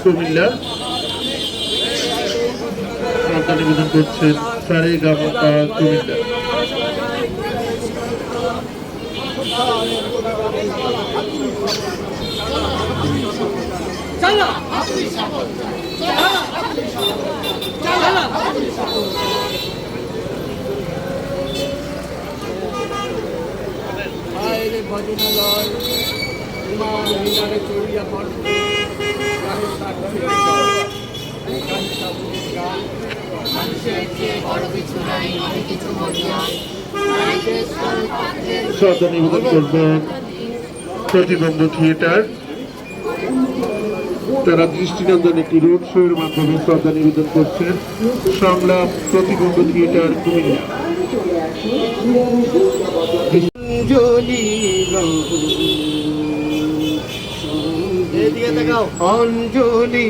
কুমিল্লা শ্রদ্ধা নিবেদন করছেন সারেগামাপা কুমিল্লা। ভজনালয় চড়িয়া পড়ে শ্রদ্ধা নিবেদন করবেন প্রতিবন্ধ থিয়েটার। তারা দৃষ্টিনন্দন একটি রোড শো এর মাধ্যমে শ্রদ্ধা নিবেদন করছেন সংলাপ প্রতিবন্ধ থিয়েটার কুমিল্লা। অঞ্জলি